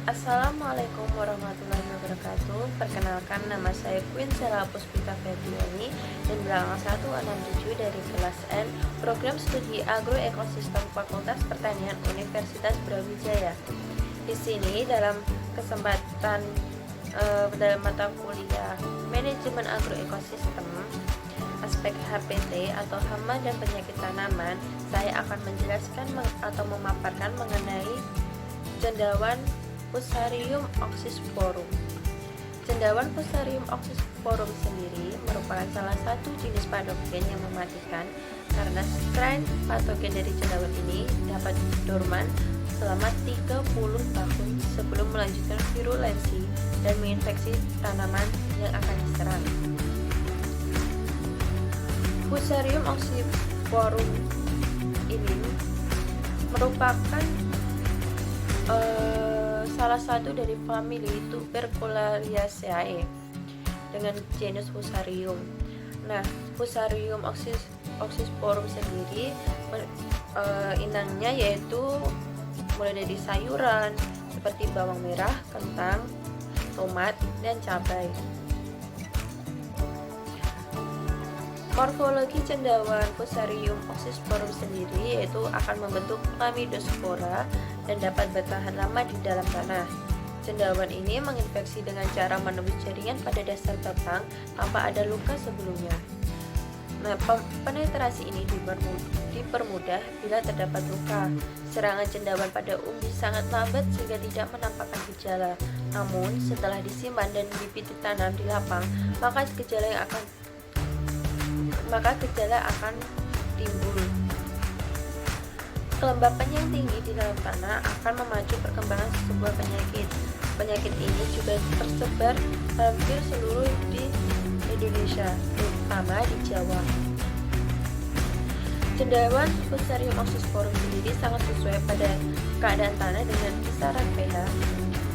Assalamualaikum warahmatullahi wabarakatuh. Perkenalkan, nama saya Queen Sela Puspita Febriani dan belakang 167 dari kelas N, program studi agroekosistem Fakultas Pertanian Universitas Brawijaya. Di sini dalam kesempatan dalam mata kuliah Manajemen Agroekosistem aspek HPT atau hama dan penyakit tanaman, saya akan menjelaskan atau memaparkan mengenai cendawan Fusarium oxysporum. Cendawan Fusarium oxysporum sendiri merupakan salah satu jenis patogen yang mematikan karena strain patogen dari cendawan ini dapat dorman selama 30 tahun sebelum melanjutkan virulensi dan menginfeksi tanaman yang akan diserang. Fusarium oxysporum ini merupakan salah satu dari famili Tuberculariaceae dengan genus Fusarium. Nah, Fusarium oxysporum sendiri inangnya yaitu mulai dari sayuran seperti bawang merah, kentang, tomat, dan cabai. Morfologi cendawan Fusarium oxysporum sendiri yaitu akan membentuk chlamydospora dan dapat bertahan lama di dalam tanah. Cendawan ini menginfeksi dengan cara menembus jaringan pada dasar batang tanpa ada luka sebelumnya. Nah, penetrasi ini dipermudah bila terdapat luka. Serangan cendawan pada umbi sangat lambat sehingga tidak menampakkan gejala. Namun, setelah disimpan dan dipilih tanam di lapang, maka gejala akan timbul. Kelembapan yang tinggi di dalam tanah akan memacu perkembangan sebuah penyakit. Penyakit ini juga tersebar hampir seluruh di Indonesia, terutama di Jawa. Cendawan Fusarium oxysporum sendiri sangat sesuai pada keadaan tanah dengan kisaran pH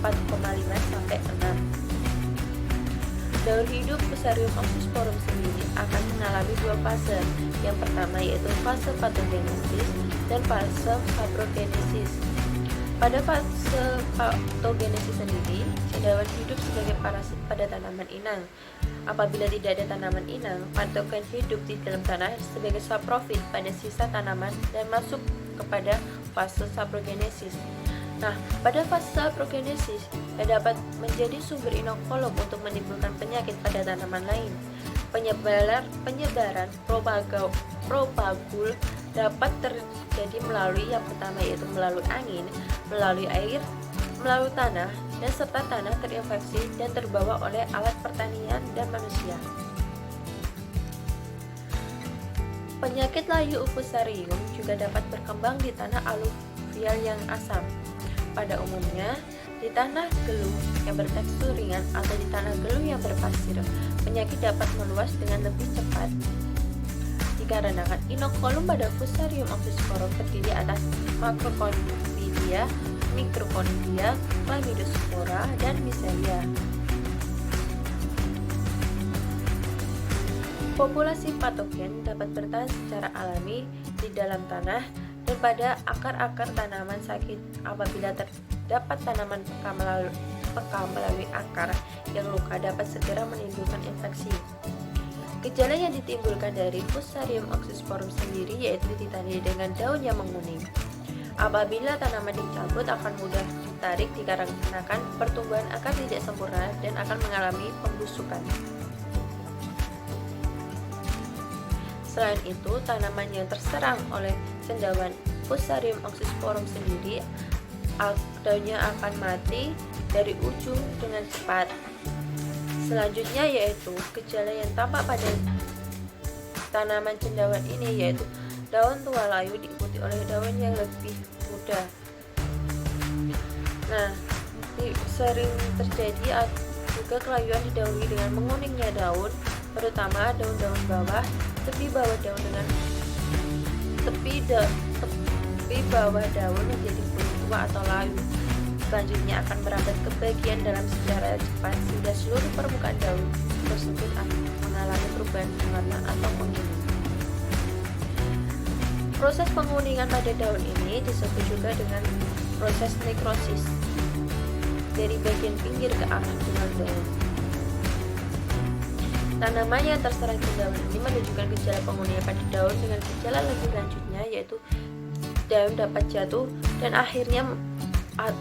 4,5 sampai 6. Daur hidup Fusarium oxysporum sendiri akan mengalami dua fase. Yang pertama yaitu fase patogenesis dan fase saprogenesis. Pada fase patogenesis sendiri, cendawan hidup sebagai parasit pada tanaman inang. Apabila tidak ada tanaman inang, patogen hidup di dalam tanah sebagai saprofit pada sisa tanaman dan masuk kepada fase saprogenesis. Nah, pada fase saprogenesis dapat menjadi sumber inokulum untuk menimbulkan penyakit pada tanaman lain. Penyebaran propagul dapat terjadi melalui yang pertama yaitu melalui angin, melalui air, melalui tanah, dan serta tanah terinfeksi dan terbawa oleh alat pertanian dan manusia. Penyakit layu Fusarium juga dapat berkembang di tanah aluvial yang asam. Pada umumnya, di tanah geluh yang bertekstur ringan atau di tanah geluh yang berpasir, penyakit dapat meluas dengan lebih cepat dikarenakan inokulum pada Fusarium oxysporum terdiri atas Macroconidia, Microconidia, Chlamydospora, dan Miseria. Populasi patogen dapat bertahan secara alami di dalam tanah dan pada akar-akar tanaman sakit. Apabila terdapat tanaman peka melalui akar yang luka dapat segera menimbulkan infeksi. Gejala yang ditimbulkan dari Fusarium oxysporum sendiri yaitu ditandai dengan daun yang menguning. Apabila tanaman dicabut akan mudah ditarik dikarenakan pertumbuhan akar tidak sempurna dan akan mengalami pembusukan. Selain itu, tanaman yang terserang oleh cendawan Fusarium oxysporum sendiri daunnya akan mati dari ujung dengan cepat. Selanjutnya yaitu gejala yang tampak pada tanaman cendawan ini yaitu daun tua layu diikuti oleh daun yang lebih muda. Nah, sering terjadi juga kelayuan didahului dengan menguningnya daun, terutama daun-daun bawah, tepi bawah daun menjadi kuning tua atau layu. Selanjutnya akan merambat ke bagian dalam secara cepat sehingga seluruh permukaan daun tersebut akan mengalami perubahan warna atau menguning. Proses penguningan pada daun ini disebut juga dengan proses nekrosis. dari bagian pinggir ke arah bunga daun. Tanaman yang terserang cendawan ini menunjukkan gejala penghunian pada daun dengan gejala lebih lanjutnya, yaitu daun dapat jatuh dan akhirnya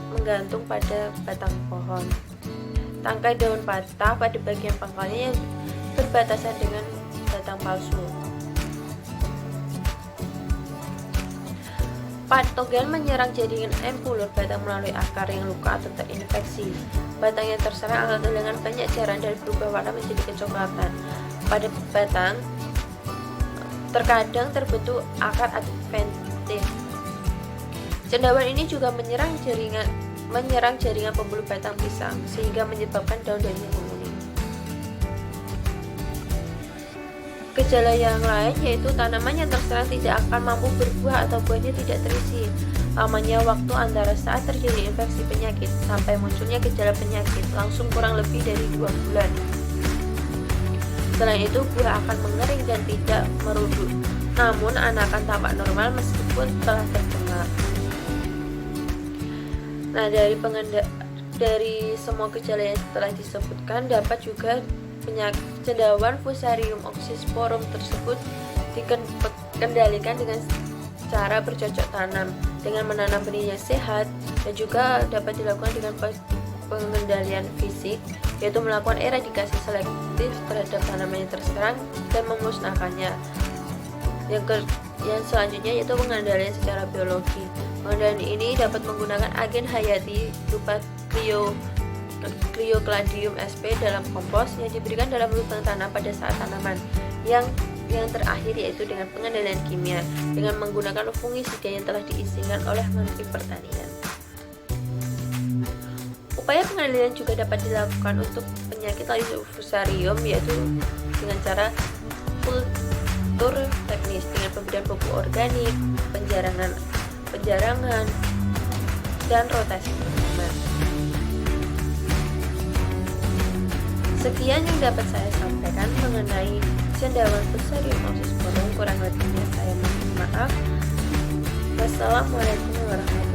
menggantung pada batang pohon. Tangkai daun patah pada bagian pangkalnya yang berbatasan dengan batang palsu. Patogen menyerang jaringan empulur batang melalui akar yang luka atau terinfeksi. Batang yang terserang akan kehilangan banyak cairan dan berubah warna menjadi kecoklatan. Pada batang terkadang terbentuk akar adventif. Cendawan ini juga menyerang jaringan pembuluh batang pisang sehingga menyebabkan daun-daunnya menguning. Gejala yang lain yaitu tanaman yang terserang tidak akan mampu berbuah atau buahnya tidak terisi. Lamanya waktu antara saat terjadi infeksi penyakit sampai munculnya gejala penyakit langsung kurang lebih dari 2 bulan. Selain itu, buah akan mengering dan tidak merunduk. Namun, anakan tampak normal meskipun telah tercemar. Nah, dari semua gejala yang telah disebutkan, dapat juga penyakit cendawan Fusarium oxysporum tersebut dikendalikan dengan cara bercocok tanam dengan menanam benih yang sehat, dan juga dapat dilakukan dengan pengendalian fisik, yaitu melakukan eradikasi selektif terhadap tanaman yang terserang dan memusnahkannya. Yang selanjutnya yaitu pengendalian secara biologi. Pengendalian ini dapat menggunakan agen hayati berupa Cleocladium sp dalam kompos yang diberikan dalam lubang tanah pada saat tanaman. Yang terakhir yaitu dengan pengendalian kimia dengan menggunakan fungisida yang telah diizinkan oleh Menteri Pertanian. Upaya pengendalian juga dapat dilakukan untuk penyakit Fusarium, yaitu dengan cara kultur teknis dengan pemberian pupuk organik, penjarangan, dan rotasi tanaman. Sekian yang dapat saya sampaikan mengenai cendawan Fusarium oxysporum. Kurang lebihnya saya mohon maaf. Wassalamualaikum warahmatullahi wabarakatuh.